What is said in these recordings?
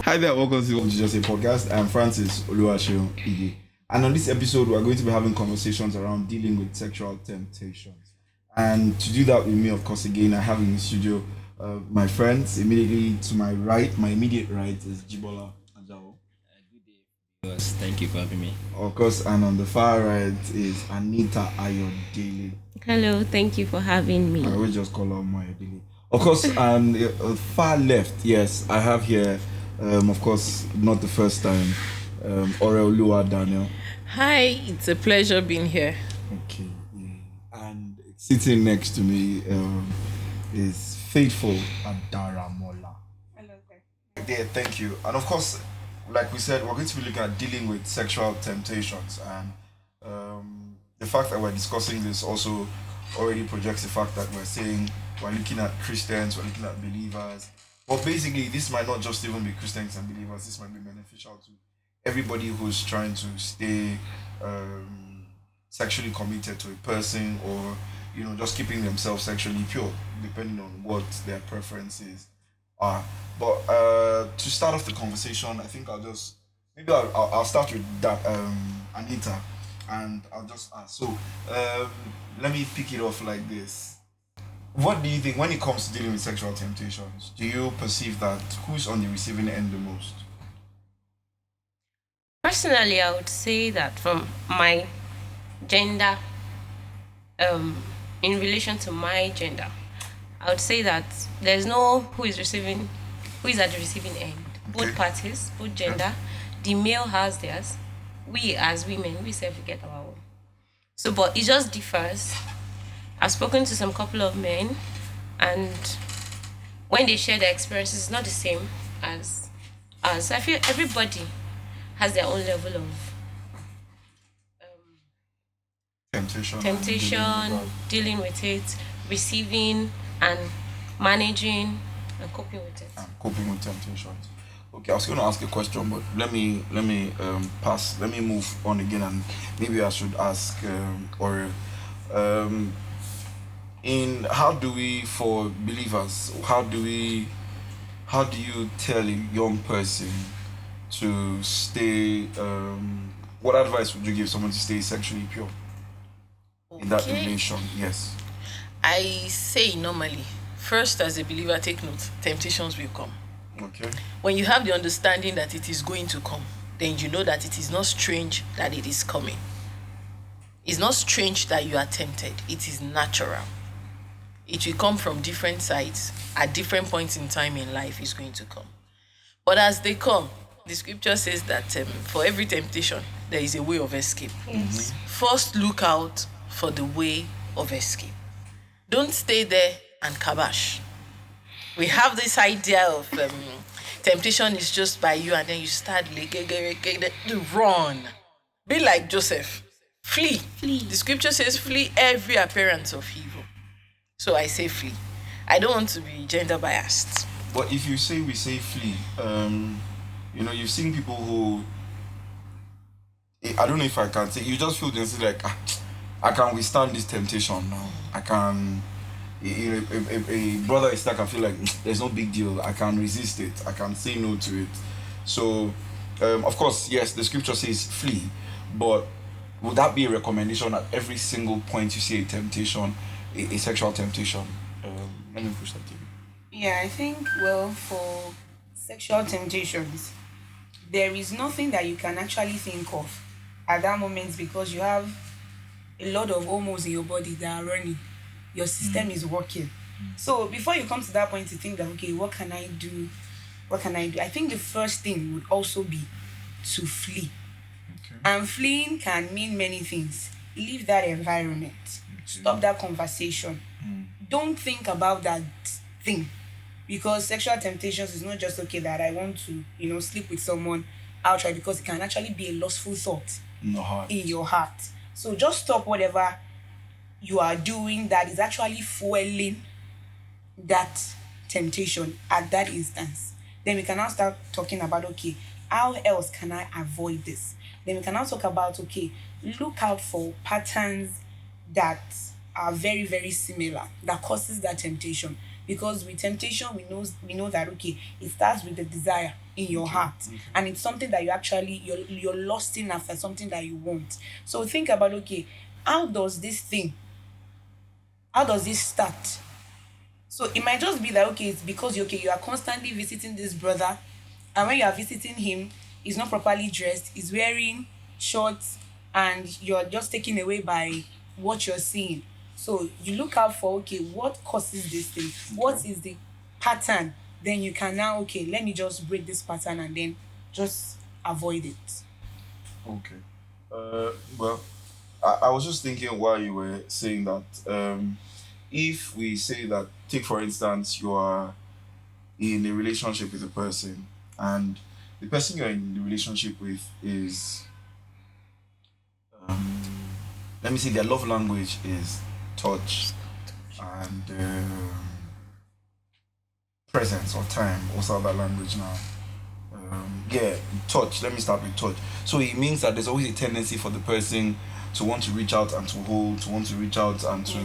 Hi there, welcome to Just a Podcast. I'm Francis Oluwaseun Ige. And on this episode, we're going to be having conversations around dealing with sexual temptations. And to do that with me, of course, again, I have in the studio my friends. Immediately to my right, my immediate right is Jibola Ajao. Yes, thank you for having me. Of course, and on the far right is Anita Ayodele. Hello, thank you for having I me. will just call her Ayodele. Of course, and far left, yes, I have here, of course, not the first time, Oreolua Daniel. Hi, it's a pleasure being here. Okay. Yeah. And sitting next to me is faithful Adaramola. There, thank you. And of course, like we said, we're going to be looking at dealing with sexual temptations. And the fact that we're discussing this also already projects the fact that we're saying we're looking at Christians, we're looking at believers. But basically, this might not just even be Christians and believers, this might be beneficial to everybody who's trying to stay um, sexually committed to a person or just keeping themselves sexually pure depending on what their preferences are. But to start off the conversation, I think I'll start with that Anita, and I'll just ask. So let me pick it off like this. What do you think when it comes to dealing with sexual temptations? Do you perceive that who's on the receiving end the most? Personally, I would say that from my gender, um, in relation to my gender, I would say that there's no who is at the receiving end. Okay. Both parties, both gender, the male has theirs. We as women, we self get our own. So, but it just differs. I've spoken to some couple of men, and when they share their experiences, it's not the same as us. I feel everybody has their own level of Temptation. And temptation, dealing with it, receiving and managing and coping with it. coping with temptations. Okay, I was going to ask a question, but let me pass. Let me move on again, and maybe I should ask or um, in how do we for believers? How do you tell a young person to stay? What advice would you give someone to stay sexually pure in that Okay. relation? Yes. I say normally, first as a believer, take note, temptations will come. Okay. When you have the understanding that it is going to come, then you know that it is not strange that it is coming. It's not strange that you are tempted, it is natural. It will come from different sides at different points in time in life is going to come. But as they come, the scripture says that for every temptation, there is a way of escape. Yes. First, look out for the way of escape. Don't stay there and kabash. We have this idea of temptation is just by you, and then you start to run. Be like Joseph. Flee. Flee. The scripture says, flee every appearance of evil. So I say flee. I don't want to be gender biased. But if you say we say flee, you've seen people who I don't know if I can say you just feel this like I can withstand this temptation now. I can a brother is stuck. I feel like there's no big deal. I can resist it. I can say no to it. So, of course, yes, the scripture says flee, but would that be a recommendation at every single point you see a temptation, a sexual temptation? Let me push that to you. Yeah, I think, well, for sexual temptations, there is nothing that you can actually think of at that moment because you have a lot of hormones in your body that are running. Your system is working. So before you come to that point to think that, okay, what can I do? What can I do? I think the first thing would also be to flee. Okay. And fleeing can mean many things. Leave that environment. Stop that conversation. Don't think about that thing. Because sexual temptations is not just okay that I want to, sleep with someone outright because it can actually be a lustful thought No heart. in your heart. So just stop whatever you are doing that is actually fueling that temptation at that instance. Then we can now start talking about, okay, how else can I avoid this? Then we can now talk about, okay, look out for patterns that are very, very similar, that causes that temptation. because with temptation we know that okay, it starts with the desire in your heart, and it's something that you're lusting after, something that you want. So think about, okay, how does this thing how does this start? So it might just be that okay, it's because you are constantly visiting this brother, and when you are visiting him, he's not properly dressed, he's wearing shorts, and you're just taken away by what you're seeing. So you look out for, okay, what causes this thing? What is the pattern? Then you can now, okay, let me just break this pattern and then just avoid it. Okay. Well, I was just thinking while you were saying that, if we say that, take for instance, you are in a relationship with a person, and the person you're in the relationship with is, um, let me say, their love language is touch and presence or time. What's other language now? Yeah, touch. Let me start with touch. So it means that there's always a tendency for the person to want to reach out and to hold, to want to reach out and to,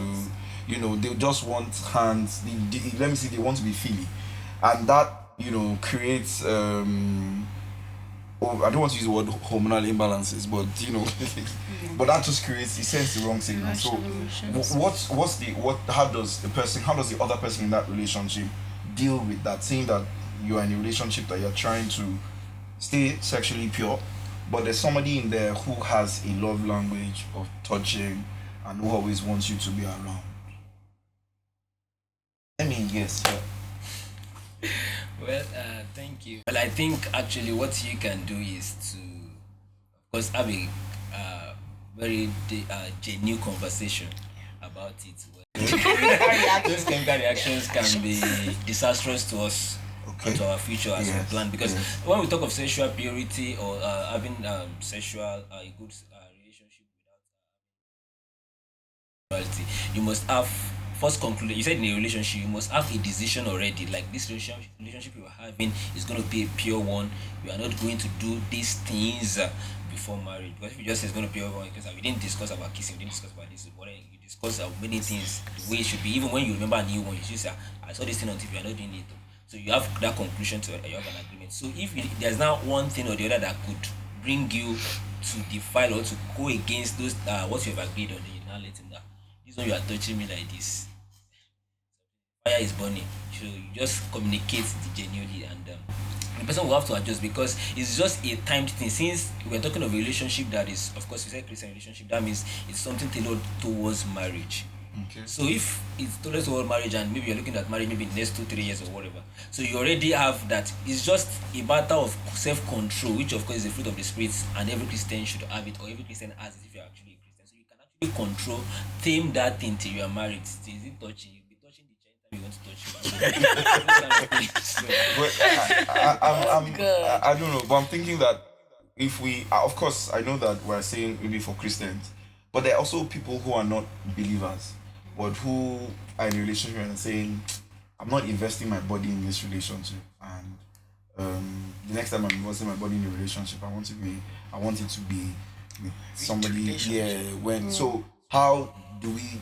they just want hands. Let me see, they want to be feely, and that creates. I don't want to use the word hormonal imbalances, but but that just creates, it sends the wrong signal. So, how does the other person in that relationship deal with that? Saying that you are in a relationship that you're trying to stay sexually pure, but there's somebody in there who has a love language of touching and who always wants you to be around. I mean, yes, yeah. Well, thank you. Well, I think actually what you can do is to, of course, have a very genuine conversation about it. Those chemical reactions can be disastrous to us and to our future as we plan. Because when we talk of sexual purity or having sexual a good relationship without morality, you must have first concluded. You said in a relationship you must have a decision already, like this relationship you are having is going to be a pure one. You are not going to do these things before marriage. Because if you just say it's going to be a pure one, because we didn't discuss about kissing, we didn't discuss about this, but you discuss many things the way it should be. Even when you remember a new one, you should say, I saw this thing on TV, you are not doing it. So you have that conclusion to it, you have an agreement. So if there's now one thing or the other that could bring you to defile or to go against those what you have agreed on, then you now let him know, this one you are touching me like this, fire is burning. So you just communicate genuinely, and the person will have to adjust, because it's just a timed thing. Since we're talking of a relationship that is, of course, you said Christian relationship, that means it's something tailored towards marriage. Okay. So if it's tailored towards marriage, and maybe you're looking at marriage maybe in the next 2-3 years or whatever, so you already have that. It's just a matter of self-control, which of course is the fruit of the spirit, and every Christian should have it, or every Christian has it if you're actually a Christian. So you can actually control, tame that thing till you are married. So is it touching? You'll be touching the gender you want to touch. I don't know, but I'm thinking that if we, of course, I know that we're saying maybe for Christians, but there are also people who are not believers, but who are in a relationship and saying, I'm not investing my body in this relationship, and the next time I'm investing my body in a relationship, I want it to be with somebody. Yeah. So how do we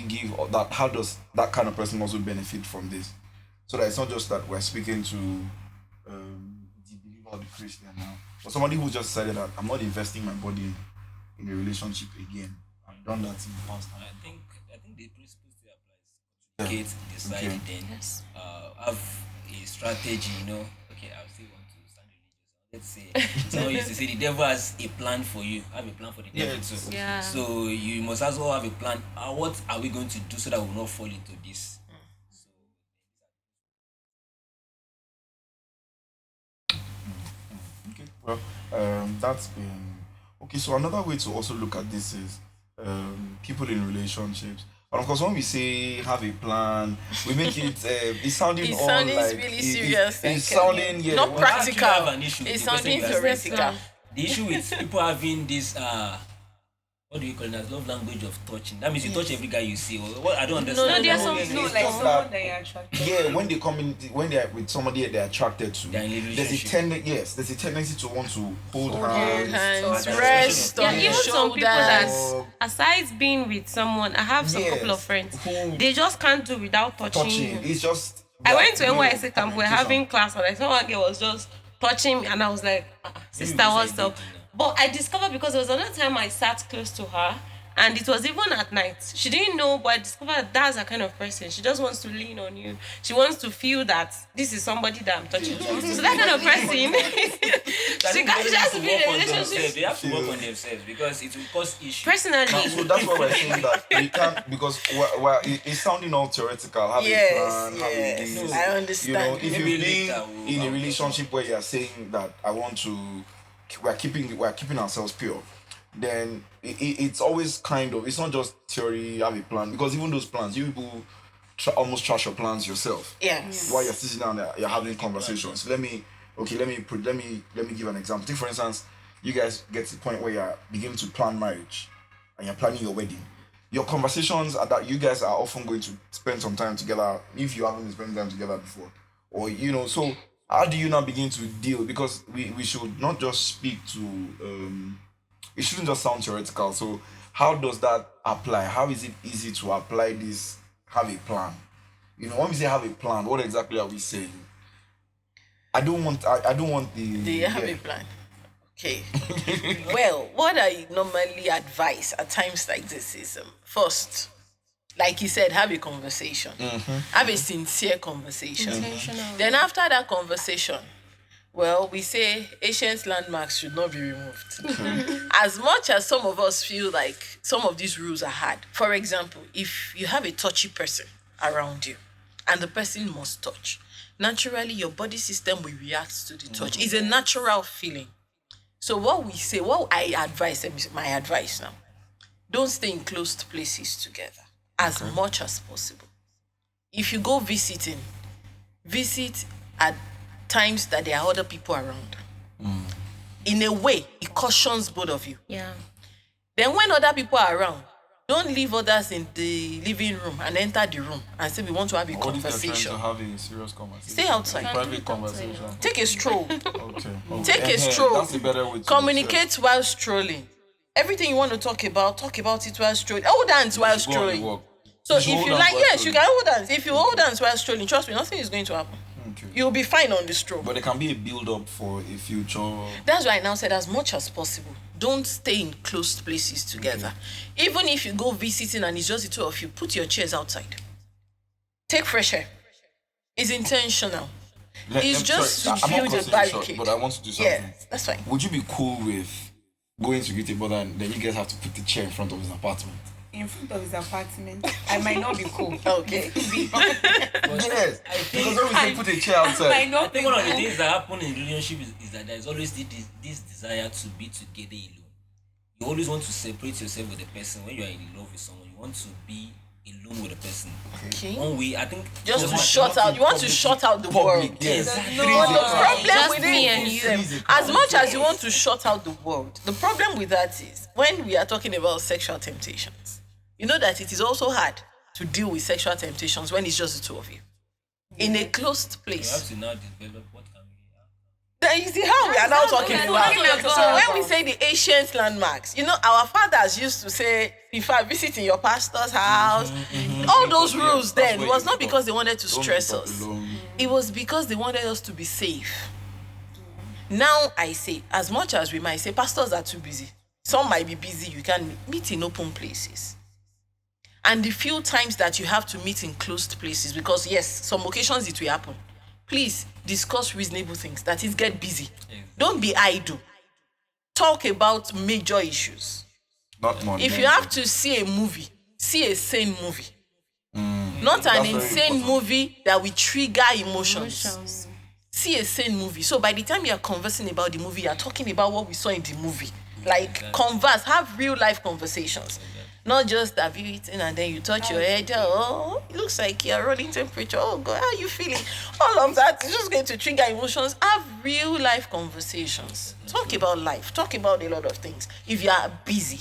give that? How does that kind of person also benefit from this? So that it's not just that we're speaking to the believer or the Christian now, but somebody who just decided that I'm not investing my body in a relationship again. I've done that in the past. I think the principle still applies. Communicate, decide, then have a strategy. Okay, I still want to stand religious. Let's say someone used to say the devil has a plan for you. Have a plan for the devil too. Yeah. So you must also have a plan. What are we going to do so that we will not fall into this? Okay. Well, that's been okay. So another way to also look at this is people in relationships. And of course, when we say have a plan, we make it it's sounding It's all sounding like really serious. it's sounding not We actually have practical. an issue with It's the person sounding you are theoretical. The issue with people having this what do you call it? As love language of touching. That means you touch every guy you see. Or what? I don't No, understand. there are some No, like It's someone that- that you're attracted. Yeah, when they come in, when they're with somebody they're attracted to, They're in a there's a relationship. there's a tendency to want to hold Hands, hands. rest Yeah, on even your some people shoulders. that, aside being with someone, I have some Yes, couple of friends. who- They just can't do without touching. touching. you. It's just. I went to that NYC camp. We're communication. having class, and I saw one girl was just touching me, and I was like, "Sister, because what's I up?" did, you know. But I discovered because there was another time I sat close to her, and it was even at night. She didn't know, but I discovered that's her kind of person. She just wants to lean on you. She wants to feel that this is somebody that I'm touching. So that kind of person, she has to be in a relationship. They have to work on themselves because it will cause issues. Personally, So that's why we're saying that we can't, because it's sounding all theoretical. Have Yes, a plan, have a yes, this. I understand. You know, if Maybe you've been later we'll in a have relationship where you're saying that we're keeping ourselves pure, then it's always kind of, it's not just theory, you have a plan, because even those plans, you people almost trash your plans yourself. Yes. While you're sitting down there, you're having conversations. Let me give an example. Take for instance, you guys get to the point where you're beginning to plan marriage and you're planning your wedding. Your conversations are that you guys are often going to spend some time together if you haven't spent time together before. Or so how do you now begin to deal? Because we should not just speak to it shouldn't just sound theoretical. So how does that apply? How is it easy to apply this, have a plan? When we say have a plan, what exactly are we saying? I don't want the. Do you have a plan? Okay. Well, what I normally advise at times like this is first, like you said, have a conversation. Have a sincere conversation. intentional. Then after that conversation, well, we say ancient landmarks should not be removed. As much as some of us feel like some of these rules are hard. For example, if you have a touchy person around you and the person must touch, naturally your body system will react to the touch. It's a natural feeling. So what I advise, my advice now, don't stay in closed places together as much as possible. If you go visit at times that there are other people around. In a way, it cautions both of you. Yeah. Then when other people are around, don't leave others in the living room and enter the room and say we want to have a What if they're conversation. trying to have a serious conversation? Stay outside. A private conversation. Take a stroll. Okay. Take a Yeah, stroll. That's the better way to Communicate while strolling. Everything you want to talk about it while strolling. Hold hands while Go on the strolling. walk. So You if should you hold hands like, while yes, you strolling. can hold hands. If you hold hands while strolling, trust me, nothing is going to happen. Okay. You'll be fine on the stroll. But there can be a build-up for a future. That's why I now said as much as possible, don't stay in closed places together. Even if you go visiting and it's just the two of you, put your chairs outside. Take fresh air. It's intentional. It's just to I'm not build a cutting you short, barricade. but I want to do something. Yeah, that's fine. Would you be cool with going to greet a brother and then you guys have to put the chair in front of his apartment? In front of his apartment, I might not be cool. Okay. Yes. Because when we say put a chair I might outside, I not be think one of the cool. things that happen in relationship is that there is always this desire to be together alone. You always want to separate yourself with the person. When you are in love with someone, you want to be alone with the person. Okay. One way, I think Just to not- shut not out. in You want to public- shut out the public, world. yes. No, But the problem Just with me it and is, you. as much as you want to shut out the world, the problem with that is when we are talking about sexual temptations, you know that it is also hard to deal with sexual temptations when it's just the two of you. In a closed You have place. to now develop what can we Then you see how we are now talking That's about. what we are So talking when we say the ancient landmarks, our fathers used to say, if I visit in your pastor's house, all those rules that's then where was you not talk. because they wanted to don't stress talk us. alone. It was because they wanted us to be safe. Now I say, as much as we might say pastors are too busy, some might be busy, you can meet in open places. And the few times that you have to meet in closed places, because yes, some occasions it will happen, please discuss reasonable things. That is, get busy. Don't be idle. Talk about major issues. Not more. If you have to see a movie, see a sane movie. Not That's an very insane important. movie that will trigger emotions. Emotions. See a sane movie. So by the time you are conversing about the movie, you are talking about what we saw in the movie. Like converse, have real life conversations. Not just have you eaten and then you touch your head. Oh, it looks like you're rolling temperature. Oh God, how are you feeling? All of that is just going to trigger emotions. Have real life conversations. Talk about life. Talk about a lot of things. If you are busy,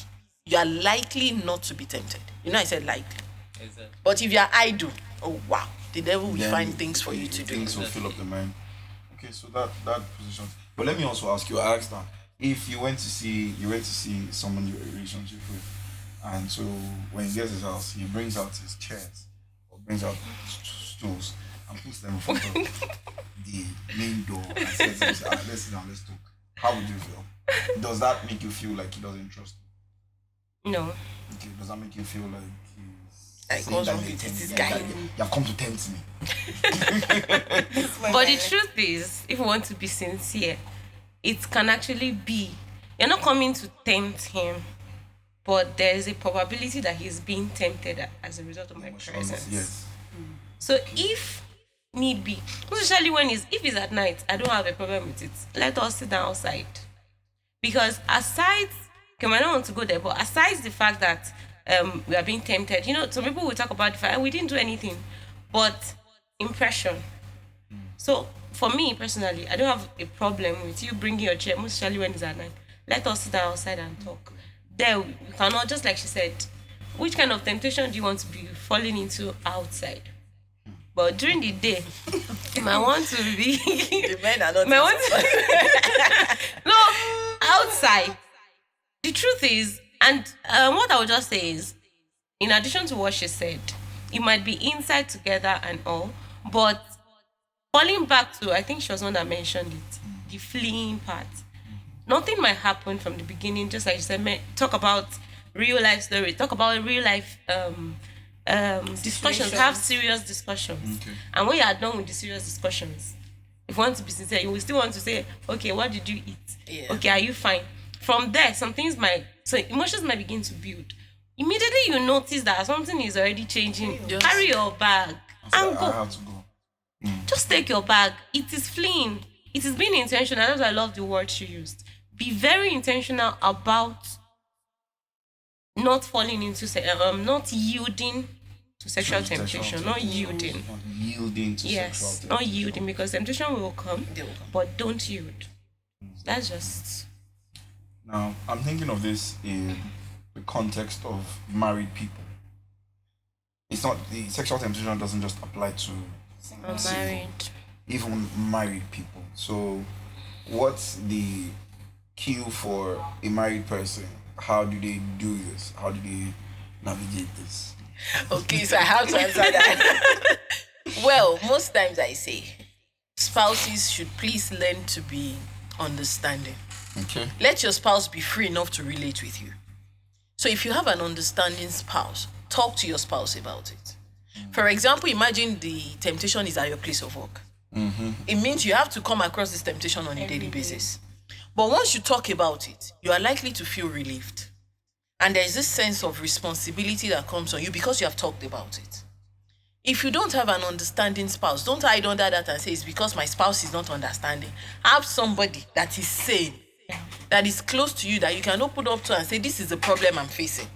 you are likely not to be tempted. You know, I said likely. Exactly. But if you are idle, oh wow, the devil will Then find things for you to do. Things will fill up the mind. Okay, so that position. But let me also ask you. I asked that if you went to see someone you're in a relationship with, and so when he gets his house, he brings out his chairs or brings out stools and puts them in front of the main door and says, let's sit down, let's talk. How would you feel? Does that make you feel like he doesn't trust you? No. Okay, does that make you feel like he's Like, saying what's that wrong you're with this tempting- guy? that you have come to tempt me? But the truth is, if you want to be sincere, it can actually be you're not coming to tempt him, but there is a probability that he's being tempted as a result of my presence. Yes. So if need be, especially if it's at night, I don't have a problem with it. Let us sit down outside. Because aside, okay, I don't want to go there, but aside the fact that we are being tempted, some people will talk about the fact we didn't do anything, but impression. So for me personally, I don't have a problem with you bringing your chair, most especially when it's at night. Let us sit down outside and talk. There, we cannot, just like she said, which kind of temptation do you want to be falling into outside? But during the day, you might want to be. The men are not. might want to, no, outside. The truth is, and what I would just say is, in addition to what she said, it might be inside together and all, but falling back to, I think she was one that mentioned it, the fleeing part. Nothing might happen from the beginning, just like you said, talk about real life stories, talk about real life discussions, have serious discussions. Okay. And when you are done with the serious discussions, if you want to be sincere, you will still want to say, okay, what did you eat? Yeah. Okay, are you fine? From there, emotions might begin to build. Immediately you notice that something is already changing. Yes. Carry your bag and I go. have to go. Just take your bag. It is fleeing. It is being intentional. That's why I love the word she used. Be very intentional about not falling into, not yielding to sexual temptation. Not yielding. Not yielding to sexual Yes, temptation. not yielding, because temptation will come, They will come. but don't yield. That's just. Now, I'm thinking of this in the context of married people. It's not, the sexual temptation doesn't just apply to Married. even married people. So, what's the cue for a married person? How do they do this? How do they navigate this? Okay, so I have to answer that. Well, most times I say spouses should please learn to be understanding. Okay. Let your spouse be free enough to relate with you. So if you have an understanding spouse, talk to your spouse about it. For example, imagine the temptation is at your place of work. It means you have to come across this temptation on a daily basis. But once you talk about it, you are likely to feel relieved. And there is this sense of responsibility that comes on you because you have talked about it. If you don't have an understanding spouse, don't hide under that and say it's because my spouse is not understanding. Have somebody that is sane, that is close to you, that you can open up to and say, this is the problem I'm facing.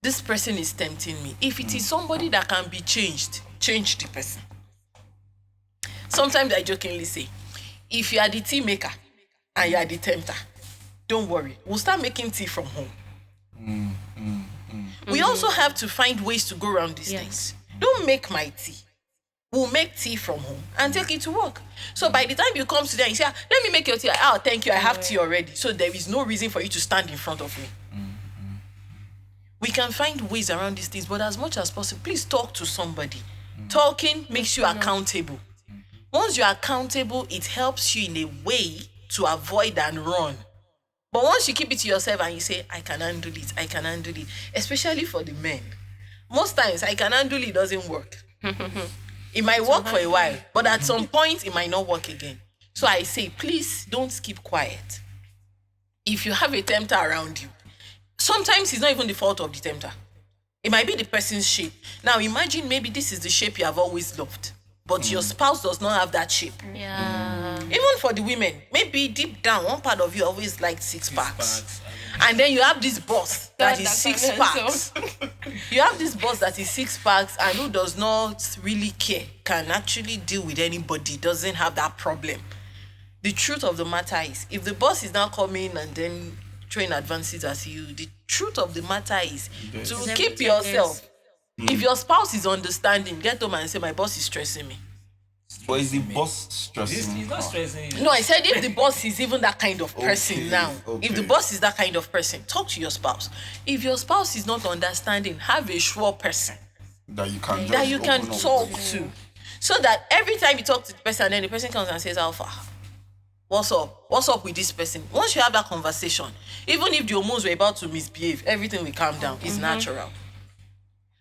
This person is tempting me. If it is somebody that can be changed, change the person. Sometimes I jokingly say, if you are the tea maker and you are the tempter, don't worry. We'll start making tea from home. We also have to find ways to go around these things. Don't make my tea. We'll make tea from home and take it to work. So by the time you come to there, you say, let me make your tea. Oh, thank you. I have tea already. So there is no reason for you to stand in front of me. We can find ways around these things, but as much as possible, please talk to somebody. Talking makes you accountable. Once you're accountable, it helps you in a way to avoid and run. But once you keep it to yourself and you say, I can handle it, especially for the men. Most times, I can handle it doesn't work. It might work for a while, but at some point, it might not work again. So I say, please don't keep quiet. If you have a tempter around you, sometimes it's not even the fault of the tempter. It might be the person's shape. Now imagine maybe this is the shape you have always loved, but your spouse does not have that shape. Yeah. Even for the women, maybe deep down, one part of you always liked six packs. And then you have this boss that is six packs. You have this boss that is six packs and who does not really care, can actually deal with anybody, doesn't have that problem. The truth of the matter is, if the boss is now coming and then throwing advances at you. The truth of the matter is Yes. to Yes. keep Yes. yourself. If your spouse is understanding, get home and say, my boss is stressing me. But is the boss This stressing? is not stressing you. No, I said if the boss is even that kind of person Okay, now. If the okay. boss is that kind of person, talk to your spouse. If your spouse is not understanding, have a sure person That you can that just you can open up talk to? to. So that every time you talk to the person, then the person comes and says, Alpha, what's up? What's up with this person? Once you have that conversation, even if the hormones were about to misbehave, everything will calm down. It's natural.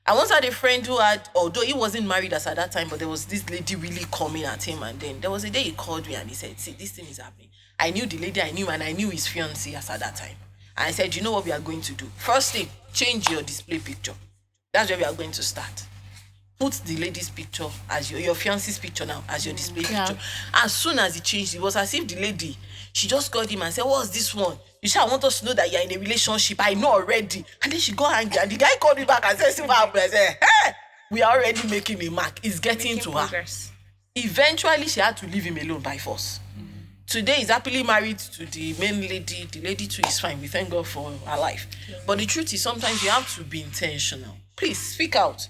I once had a friend who had, although he wasn't married as at that time, but there was this lady really coming at him, and then there was a day he called me and he said, see, this thing is happening. I knew the lady I knew, and I knew his fiancé as at that time. And I said, you know what we are going to do? First thing, change your display picture. That's where we are going to start. Put the lady's picture as your fiance's picture now as your display Yeah. picture. As soon as he changed, it was as if the lady, she just called him and said, what's this one? You say, I want us to know that you're in a relationship. I know already. And then she got angry. And the guy called me back and said, see what happened? I said, hey, we are already making a mark. It's getting Making to her. progress. Eventually, she had to leave him alone by force. Today, he's happily married to the main lady. The lady too is fine. We thank God for her life. But the truth is, sometimes you have to be intentional. Please, speak out.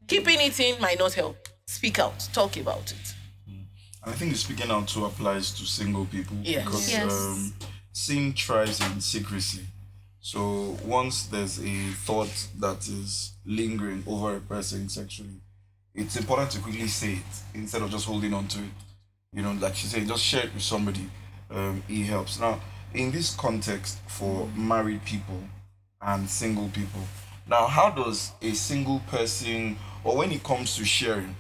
Keeping it in might not help. Speak out. Talk about it. And I think the speaking out too applies to single people Yes. because Yes. sin thrives in secrecy. So once there's a thought that is lingering over a person sexually, it's important to quickly say it instead of just holding on to it. You know, like she said, just share it with somebody. It helps. Now, in this context for married people and single people, now how does a single person, or when it comes to sharing,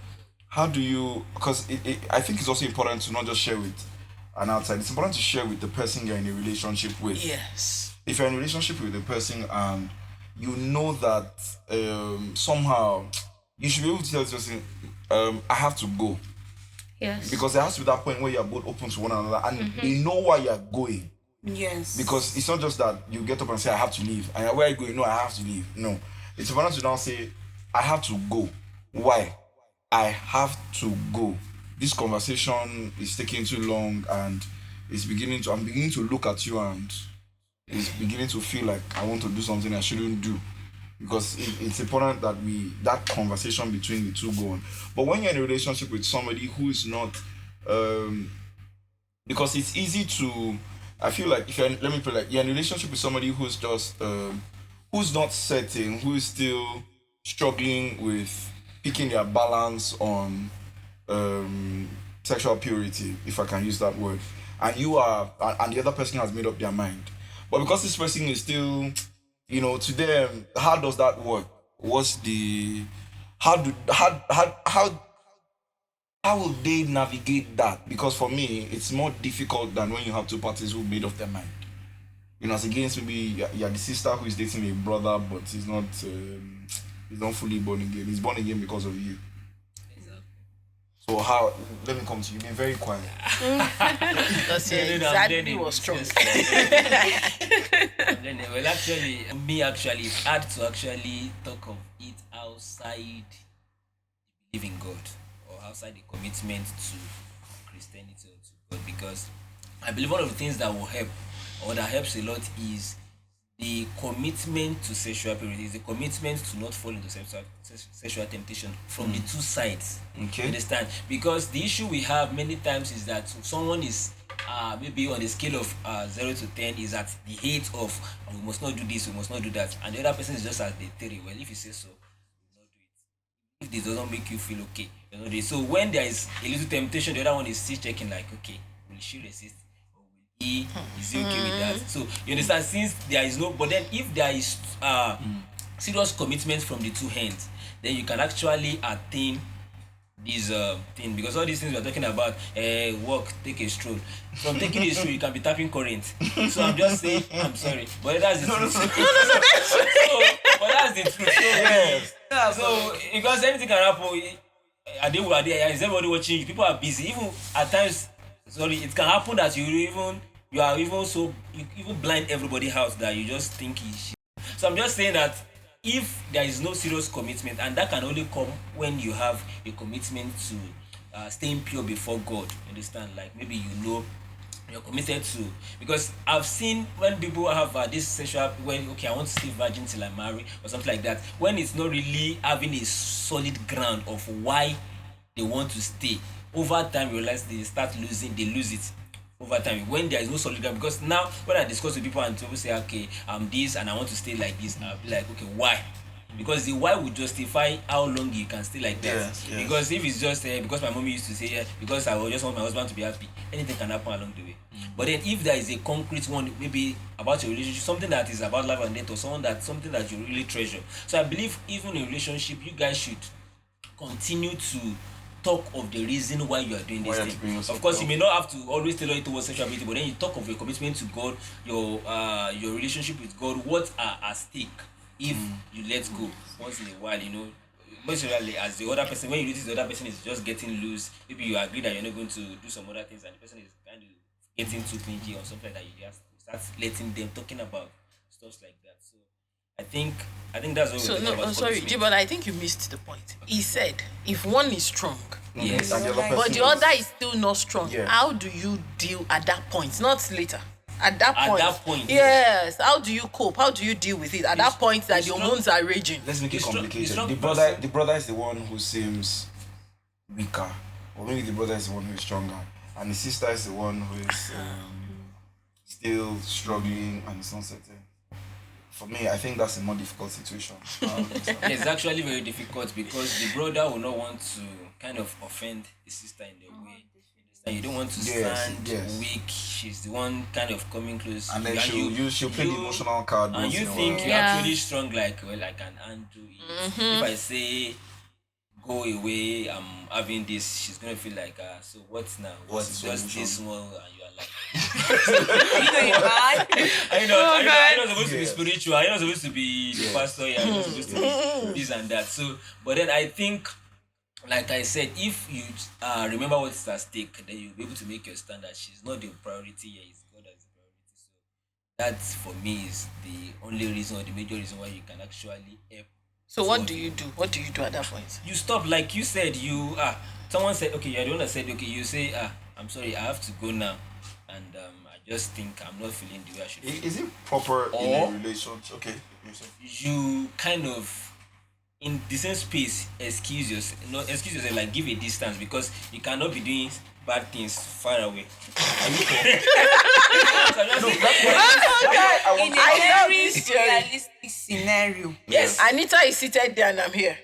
how do you, because I think it's also important to not just share with an outside, it's important to share with the person you're in a relationship with. Yes. If you're in a relationship with the person and you know that somehow you should be able to tell this person, I have to go. Yes. Because there has to be that point where you're both open to one another and they know why you're going. Yes. Because it's not just that you get up and say, I have to leave. And where are you going? No, I have to leave. No. It's important to now say, I have to go. Why? I have to go. This conversation is taking too long and I'm beginning to look at you and it's beginning to feel like I want to do something I shouldn't do. Because it's important that that conversation between the two go on. But when you're in a relationship with somebody who is not, because it's easy to, I feel like if you're, let me put it like, you're in a relationship with somebody who's just, who's not certain, who is still struggling with picking their balance on sexual purity, if I can use that word, and and the other person has made up their mind. But because this person is still, you know, to them, how does that work? How will they navigate that? Because for me, it's more difficult than when you have two parties who made up their mind. You know, as against maybe you're the sister who is dating a brother, but he's not fully born again. He's born again because of you. So how? Let me come to you. You've been very quiet. That's exactly was strong. Well, actually, it's hard to actually talk of it outside believing God or outside the commitment to Christianity or to God, because I believe one of the things that will help or that helps a lot is the commitment to sexual purity, is the commitment to not fall into sexual temptation from the two sides. Okay. You understand? Because the issue we have many times is that someone is maybe on a scale of 0 to 10 is at the hate of we must not do this, we must not do that, and the other person is just at the 3. Well, if you say so, you will not do it. If this doesn't make you feel okay, you not do it. So when there is a little temptation, the other one is still checking like, okay, will she resist? Is he okay with that? So you understand, since there is no, but then if there is serious commitment from the two hands, then you can actually attain this thing, because all these things we're talking about, walk, take a stroll. From taking a stroll, you can be tapping current. So I'm just saying, I'm sorry, but that's the truth. No, that's right. But that's the truth. So, yes. So because anything can happen, is everybody watching you? People are busy. Even at times, it can happen that you are even blind everybody out that you just think is shit. So I'm just saying that if there is no serious commitment, and that can only come when you have a commitment to staying pure before God, understand? Like maybe you know you're committed to, because I've seen when people have this sexual, when okay, I want to stay virgin till I marry or something like that, when it's not really having a solid ground of why they want to stay, over time you realize they lose it over time when there is no solid ground. Because now when I discuss with people and people say okay, I'm this and I want to stay like this, I'll be like, okay, why? Because the why would justify how long you can stay like that. Yes. Because if it's just because my mommy used to say because I just want my husband to be happy, anything can happen along the way. But then if there is a concrete one, maybe about your relationship, something that is about life and death, or something that you really treasure. So I believe even in a relationship, you guys should continue to talk of the reason why you are doing this thing. Of course, you may not have to always tailor it towards sexuality, but then you talk of your commitment to God, your relationship with God, what are at stake if you let go once in a while, most usually as the other person, when you notice the other person is just getting loose, maybe you agree that you're not going to do some other things and the person is kind of getting too clingy or something like that, you just start letting them talking about stuff like that. So I think that's what we're talking about. Sorry, but I think you missed the point. He said if one is strong, yes, but the other is still not strong, how do you deal at that point? Not later. At that point, yes. How do you cope? How do you deal with it? At that point that the hormones are raging. Let's make it complicated. The brother is the one who seems weaker, or maybe the brother is the one who is stronger, and the sister is the one who is still struggling and it's uncertain. For me, I think that's a more difficult situation. It's actually very difficult because the brother will not want to kind of offend the sister in the way. You don't want to sound weak. She's the one kind of coming close. And then she'll play the emotional card. And you think you're actually strong, like, well, I can undo it. If I say, go away, I'm having this, she's going to feel like, so what's now? What's just this small? And you are like, you're mad. I'm not supposed to be spiritual. I'm not supposed to be the pastor. I'm not supposed to be this and that. So, but then I think, like I said, if you remember what's at stake, then you'll be able to make your stand that she's not the priority here, it's God as the priority. So that for me is the only reason or the major reason why you can actually help. So what do you do? What do you do at that point? You stop, like you said, someone said, okay, you're the one that said, okay, you say, I'm sorry, I have to go now. And I just think I'm not feeling the way I should feel. Is it proper in a relationship? Okay. You kind of in the same space excuse yourself, like give a distance, because you cannot be doing bad things far away. In a very realistic scenario. Yes, Anita is seated there and I'm here.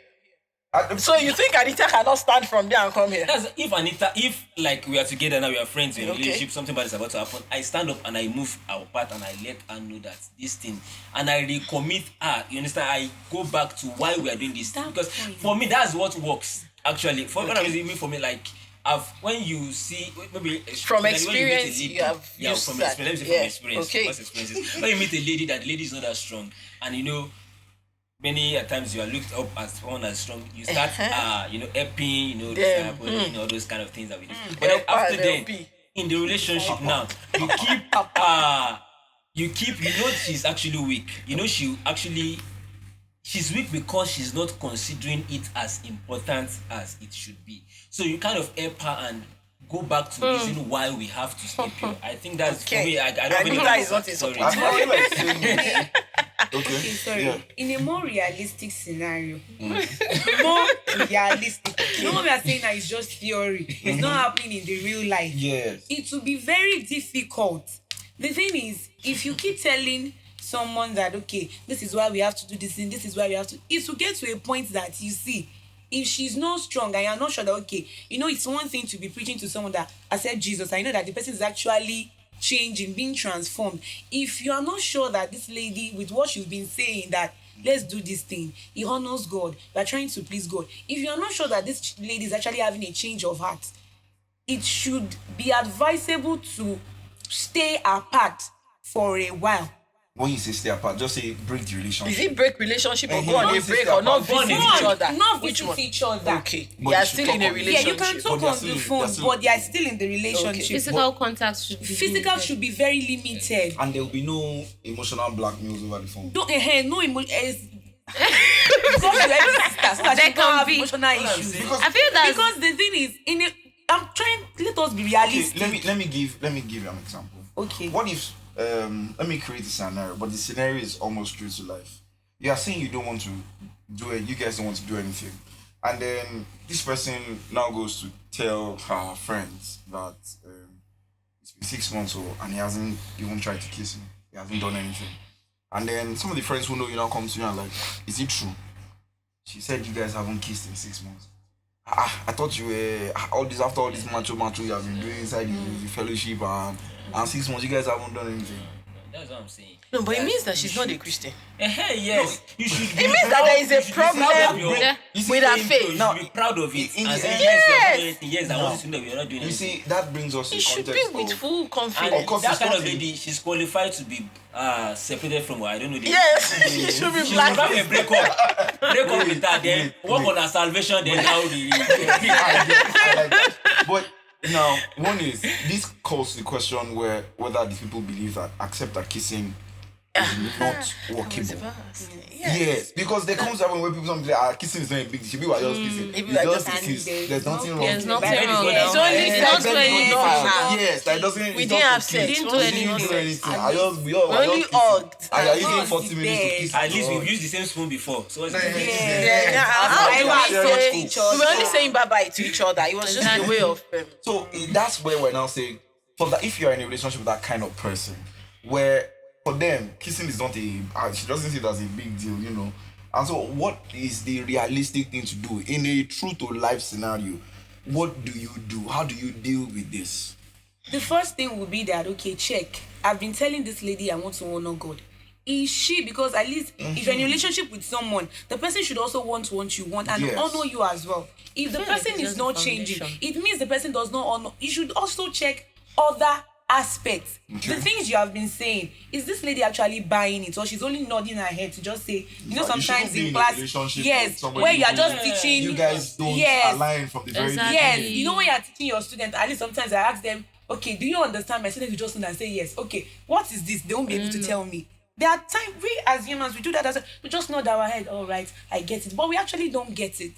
So you think Anita cannot stand from there and come here? That's if like we are together now, we are friends in a relationship, something bad is about to happen, I stand up and I move our part and I let her know that this thing, and I recommit her. You understand? I go back to why we are doing this, because for me that's what works actually. For me, like when you see maybe from experience, you have from experience. Let me say from experience. Okay. Experiences. When you meet a lady, that lady is not that strong, and many times you are looked up as someone as strong. You start, helping, all those kind of things that we do. But then after then, in the relationship now, you keep, she's actually weak. She's weak because she's not considering it as important as it should be. So you kind of help her and go back to the reason why we have to stay pure. I think that's for me. I don't think that is not sorry. Okay, sorry. Yeah. In a more realistic scenario, more realistic. What we are saying now is just theory. It's not happening in the real life. Yes. It will be very difficult. The thing is, if you keep telling someone that, okay, this is why we have to do this and this is why we have to, it will get to a point that you see, if she's not strong and you're not sure that, okay, it's one thing to be preaching to someone that accept Jesus. I know that the person is actually changing, being transformed. If you are not sure that this lady, with what you've been saying, that let's do this thing, he honors God, we are trying to please God. If you are not sure that this lady is actually having a change of heart, it should be advisable to stay apart for a while. When you say stay apart, just say break the relationship. Is it break relationship or go on a break or not visit each other? Not visit each other. Okay. They are still in a relationship. Yeah, you can talk on the phone, but they are still in the relationship. Okay. Physical contact should be should be very limited. And there will be no emotional blackmails over the phone. No emotion. There can be emotional issues. I feel that because the thing is, let us be Okay, realistic. let me give you an example. Okay. What if let me create a scenario, but the scenario is almost true to life. You are saying you don't want to do it, you guys don't want to do anything. And then this person now goes to tell her friends that it's been 6 months old and he hasn't even tried to kiss me. He hasn't done anything. And then some of the friends who know you now come to you and like, is it true? She said you guys haven't kissed in 6 months. I thought you were all this after all this macho you have been doing inside the fellowship and 6 months you guys haven't done anything. That's what I'm saying. No, but it means that she's not a Christian. Yes. You should. It means that there is a problem with her faith. You Now, should be proud of it. in And the say, end- yes, Yes. you're doing anything. Yes, I want you to know we're not doing You anything. see, that brings us It in should be context with of- full And confidence. Of course, that it's kind of not lady, she's qualified to be separated from her. I don't know. Yes, she should be She should black. have a break up with her, then work on her salvation, then now the I like that. But now, one is this calls the question whether the people believe that accept that kissing is not workable. Yes, because there comes a point where people say, kissing is not a big deal. People are just kissing. People It's are just just kiss. kissing. There's nothing wrong. There's with nothing it. wrong. It's only Yeah, sex that's when you not don't fine. have. Yes, that doesn't. We it's didn't not have for sex. kids. Didn't We do didn't do anything. anything. I just we all We were only just kissing. hugged. And you're using Hugged 40 is minutes to best. kiss. At least Oh. we've used the same spoon before. So what's the Yeah. difference? Yeah, how I do was we sharing say? each We other. were only saying bye bye to each other. It was just a way of. So that's where we're now saying, for that, if you're in a relationship with that kind of person, where for them kissing is not she doesn't see it as a big deal, you know. And so, what is the realistic thing to do in a true to life scenario? What do you do? How do you deal with this? The first thing would be that, okay, check. I've been telling this lady I want to honor God. Is she, because at least if you're in a relationship with someone, the person should also want what you want and Yes. honor you as well. If the feel like person it's is just not the changing, foundation. it means the person does not honor. You should also check other aspects. Okay. The things you have been saying, is this lady actually buying it, or she's only nodding her head to just say, you know, You shouldn't sometimes be in in a class, relationship with yes, somebody where you are who- just teaching. You guys don't Yes. align from the very Exactly. Yes, beginning. you know when you're teaching your students, at least sometimes I ask them, okay, do you understand? My students will just know and say yes. Okay, what is this? They won't be able to tell me. There are times we as humans we do that as we just nod our head, all right, I get it, but we actually don't get it.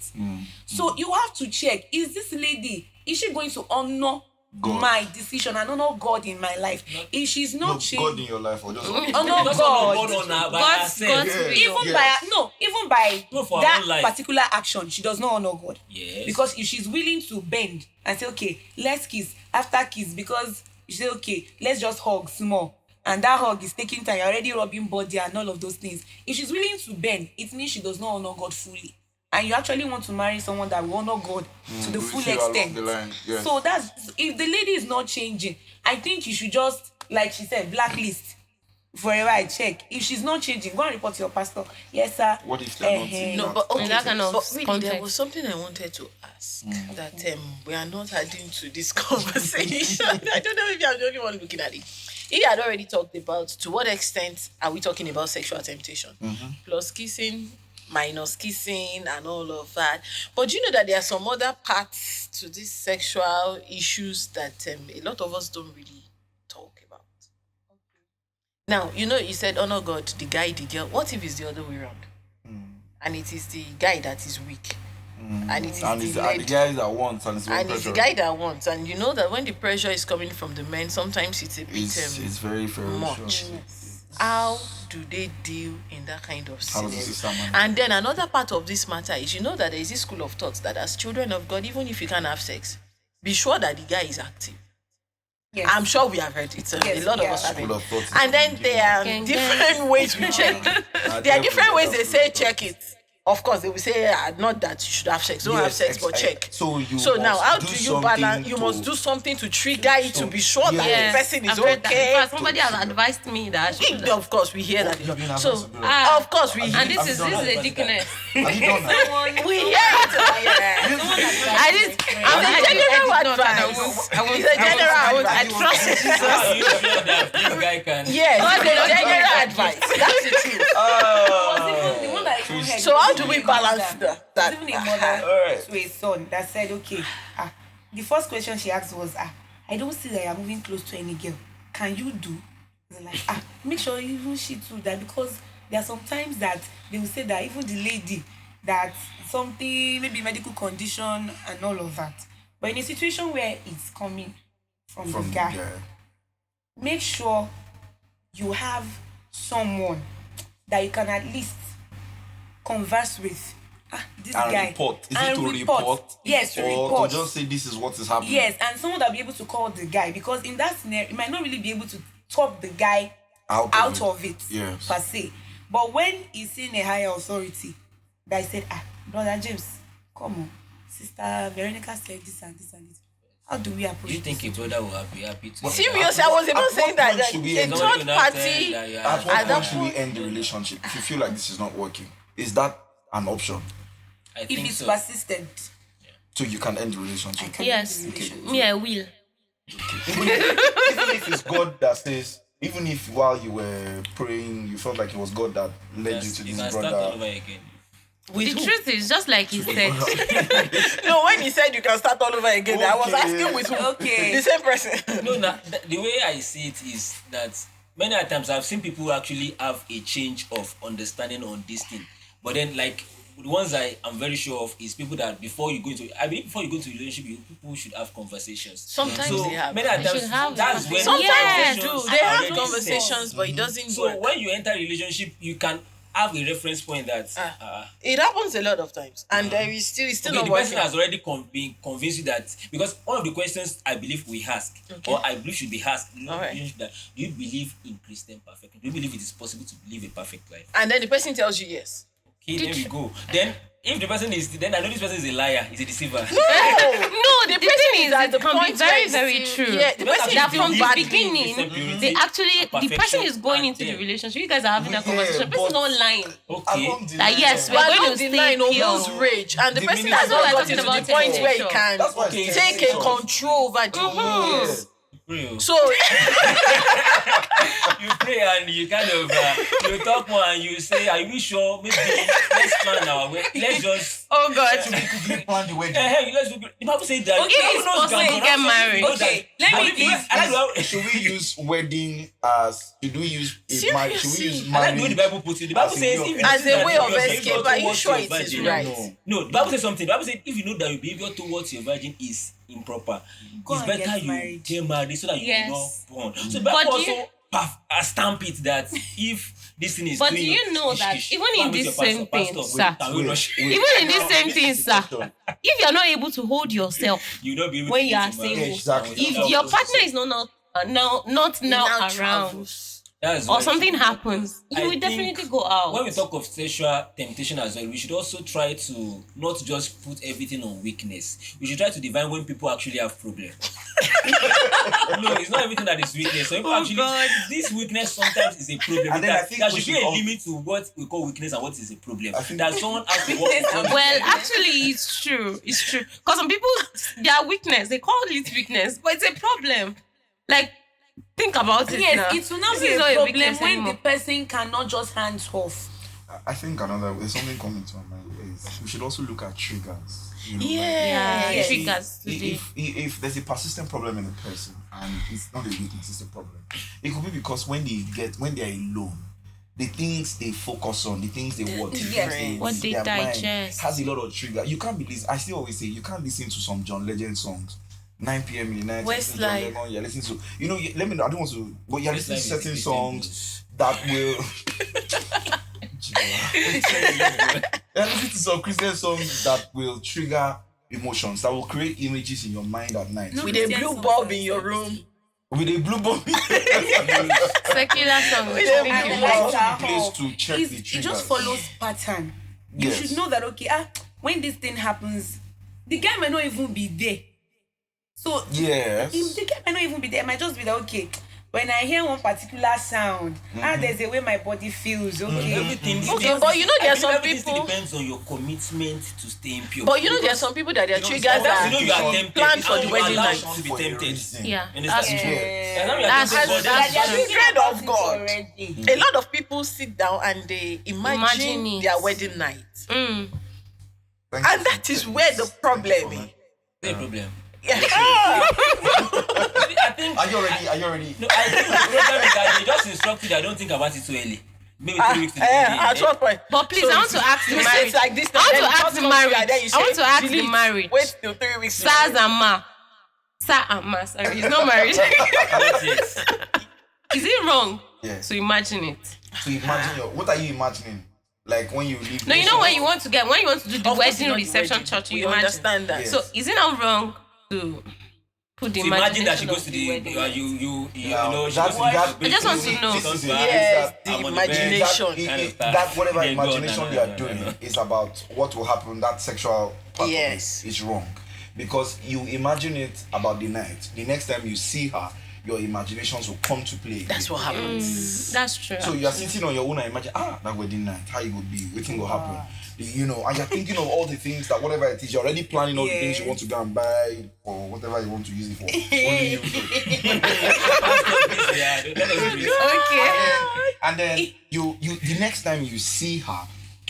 So you have to check: is this lady, is she going to honor God. my decision and honor God in my life? If she's No, not God changing, in your life or just honor Just honor God. God on her by God's herself. will. Even Yes. even by Go for her that own life. particular action, she does not honor God. Yes. Because if she's willing to bend and say, okay, let's kiss after kiss, because you say, okay, let's just hug small, and that hug is taking time, you're already rubbing body and all of those things. If she's willing to bend, it means she does not honor God fully. And you actually want to marry someone that will honor God to the we full see along extent. the line, yes. So that's, if the lady is not changing, I think you should just, like she said, blacklist for a while, check. If she's not changing, go and report to your pastor. Yes, sir. What if they're not Eh-heh. in No, that but okay, In that kind of but really, there context. was something I wanted to ask that we are not adding to this conversation. I don't know if I'm the only one looking at it. He had already talked about to what extent are we talking about sexual temptation, plus kissing, minus kissing, and all of that. But you know that there are some other parts to these sexual issues that a lot of us don't really talk about. Now, you know, you said honor God, the guy, the girl. What if it's the other way around? And it is the guy that is weak. And it is and the it's lady. the guys that want and it's very And it's the pressure. guy that wants. And you know that when the pressure is coming from the men, sometimes it's a bit It's very much. sure. How do they deal in that kind of How does scenario? the sister manage? And then another part of this matter is, you know that there is this school of thought that as children of God, even if you can't have sex, be sure that the guy is active. Yes. I'm sure we have heard it. Yes, A lot of yeah. us have School heard of thought is it. And then there are Gang, different ways we check. There are different ways they say check it. Of course, they will say not that you should have sex. Don't have Yes, sex, but check. So you So now, must how do do you something balance? You to- must do something to trigger it to be sure that Yes. the person is I've heard that. In okay. fact, somebody has advised me that I should do that. Of course, we hear that. You've been So, advised to do that. of course, we hear. And this Have is you done a that? deaconess. Have you done that? We hear it. I did. I'm a general advice. It's a general I advice. trust Jesus. Are you sure that this guy can? Yes, it's a general advice. That's the truth. The one that even heard So how was do we even a balance mother. that? It was even a mother Alright. to a son that said, okay, the first question she asked was, I don't see that you're moving close to any girl. Can you do? They're like, make sure even she too that, because there are some times that they will say that even the lady that something, maybe medical condition and all of that. But in a situation where it's coming from From the guy, yeah. make sure you have someone that you can at least converse with. This And guy. report. Is it And to report? Yes, to or report. to just say this is what is happening? Yes, and someone that'll be able to call the guy, because in that scenario, you might not really be able to talk the guy out of it Yes. per se. But when he's in a higher authority, that said, Brother James, come on, Sister Veronica said this and this and this. How do we approach Do you think a this? brother will be happy to? Seriously, I was even At saying what that, point that should we a end Somebody third will now tell party. that you are- At what At point that should we point- end the relationship if you feel like this is not working? Is that an option? I If think it's so. persistent, So you can end the relationship. I can Yes. end the relationship. Me, I will. Even if it's God that says, even if while you were praying you felt like it was God that led you to You this can start all brother. over again. With The who? truth is, just like he said, No, when he said you can start all over again, I was Okay. asking with who? Okay. The same person. No, the way I see it is that many a times I've seen people actually have a change of understanding on this thing. But then, like, the ones I am very sure of is people that before you go into a relationship, people should have conversations. Sometimes So they have. many a They times should have that's when Sometimes Yes. they do. conversations They are have already conversations, set. but it doesn't So work. when you enter a relationship, you can have a reference point that It happens a lot of times, and there is still it's still okay, not the working. person has already been convinced you that, because one of the questions I believe we ask, or I believe should be asked, Alright. that do you believe in Christian perfection? Do you believe it is possible to live a perfect life? And then the person tells you yes. Okay, there we go. Then if the person is, then I know this person is a liar, he's a deceiver. no, the person thing is is at it the can be point very, where it's very still- true. yeah, the person that is from doing the badly. beginning, Purity they actually and the person perfection is going are into the there. relationship. You guys are having a Yeah, conversation. The person is but- not lying. Okay. Along the That lines yes, of- we're But going along to the stay line, pure. almost rage, and the The person minute- has That's what not we're gotten talking to the about point today. where he Sure. can That's why I Okay. say take a so. control over the Yes. Real. So You pray and you kind of you talk more and you say, are you sure? Maybe let's plan our way. Let's just Oh God. Quickly plan the wedding. hey, let's do. The Bible says that. Okay, it's possible to get married. Okay, let me give. I like the way- Should we use wedding as? Should we use? Should we use Seriously? I like the way marriage? the Bible puts it. The Bible As a says way of- if you as know a way that of your escape, behavior are you towards sure your it is virgin- right? No, the Bible says something. The Bible says if you know that your behavior towards your virgin is improper, Go it's and better get you married. get married so that you Yes. will not born. So the But Bible do you- also stamp it that if this thing is But doing do you know that even in this same thing, sir, can we rush? even in this same thing, sir, if you're not able to hold yourself You don't be able when to you get are to marriage. single, Exactly. if your partner is not now around, travels. That's or why something happens, I you will think definitely go out. When we talk of sexual temptation as well, we should also try to not just put everything on weakness. We should try to define when people actually have problems. No, it's not everything that is weakness. So people actually, God. this weakness sometimes is a problem. And then I think there we should be should a all- limit to what we call weakness and what is a problem. I think- That someone has to work on. Well, actually, it's true. It's true. Because some people, their weakness, they call it weakness, but it's a problem. Like, think about it. Yes, now. it will not This be is a not problem weakness when anymore. the person cannot just hands off. I think there's something coming to my mind is we should also look at triggers. You know, Yeah, Yes. triggers today. if there's a persistent problem in a person and it's not a weakness, it's a problem. It could be because when they're alone, the things they focus on, the things they watch, the Yes. things What they their mind digest. has a lot of trigger. You can't be listening. I still always say you can't listen to some John Legend songs. 9 p.m. in the night, Westlife. John Lennon, you're listening to, let me know. I don't want to, but you're listening to Westlife is certain the songs that will. You're listening to some Christian songs that will trigger emotions, that will create images in your mind at night. With a blue bulb in your room. With a blue bomb. Secular song. With a And blue like bulb. that place whole- to check it's- the it triggers. just follows pattern. You Yes. should know that when this thing happens, the guy might not even be there. So Yes. the guy might not even be there. It might just be that when I hear one particular sound, there's a way my body feels. Everything. Okay, but you know there are some everything still people. depends on your commitment to staying pure. But you know there are some people that their You know, triggers sometimes you know you are are tempted. planned for the You wedding allow night. someone to be For a tempted. reason. Yeah, You that's understand? true. Yeah, now you are That's tempted, true. but That's They are true. thinking Children about of it God. already. A lot of people sit down and they Imagine imagine it. their wedding night. Mm. Thank And you. that is where the problem is. no problem. Yeah. I think. Are you ready? No, I think the problem is that they just instructed. I don't think about it too early. maybe 3 weeks to the wedding. At what point? But please, I want to ask the you say marriage. it like this. I want then to ask first the comes to you, marriage. and then you I want say, to ask the delete. marriage. Wait till 3 weeks. Saz and Ma. Sir and Ma, sorry, he's not married. Not yet. Is it wrong Yeah. to imagine it? So imagine what are you imagining? Like when you leave. No, you know when you want to do the Of course, wedding not the reception wedding. church, We you imagine. understand that. Yes. So is it not wrong to put the So imagine that she imagination goes of to the the wedding? You Now, know, she that's- goes to that- the I just want to know. This is it. Yes, It's the I'm on the imagination. that whatever Yeah, go on, imagination no, they are no, no, doing no. is about what will happen. That sexual part Yes. of it is wrong, because you imagine it about the night. The next time you see her, your imaginations will come to play. That's what happens. That's true. So you are sitting on your own and imagine, that wedding night, how it would be, what will happen. You know, and you're thinking of all the things that whatever it is, you're already planning all the things you want to go and buy or whatever you want to use it for. Only you know. Yeah, let us do it. Okay. And then you the next time you see her,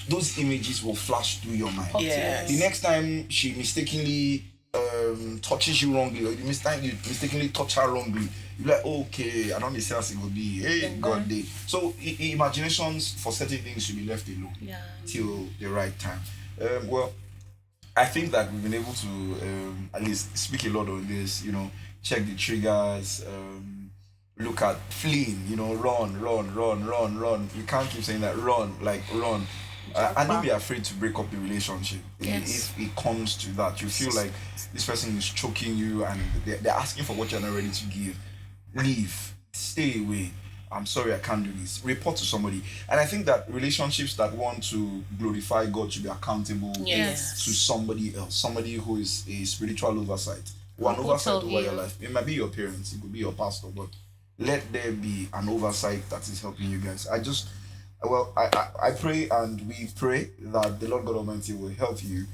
those images will flash through your mind. Yes. The next time she mistakenly touches you wrongly, or you mistakenly touch her wrongly, you're like, okay, I don't understand it will be, hey, God day. So imaginations for certain things should be left alone till the right time. Well, I think that we've been able to at least speak a lot on this, you know, check the triggers, look at fleeing, you know, run. You can't keep saying that, run. And don't be afraid to break up the relationship. Yes. If it comes to that, you feel like this person is choking you and they're asking for what you're not ready to give. Leave, stay away. I'm sorry, I can't do this. Report to somebody. And I think that relationships that want to glorify God should be accountable Yes. to somebody else, somebody who is a spiritual oversight, one oversight over your life. It might be your parents, it could be your pastor, but let there be an oversight that is helping you guys. I pray and we pray that the Lord God Almighty will help you,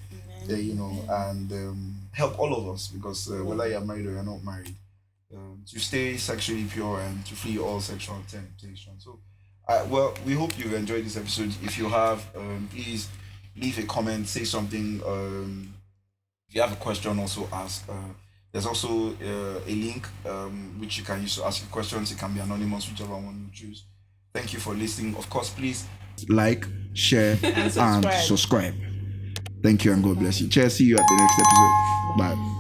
you know, and help all of us, because whether you're married or you're not married, to stay sexually pure and to flee all sexual temptation. So, we hope you've enjoyed this episode. If you have, please leave a comment, say something. If you have a question, also ask. There's also a link which you can use to ask your questions. It can be anonymous, whichever one you choose. Thank you for listening. Of course, please like, share, and subscribe. Thank you and God bless you. Cheers. See you at the next episode. Bye.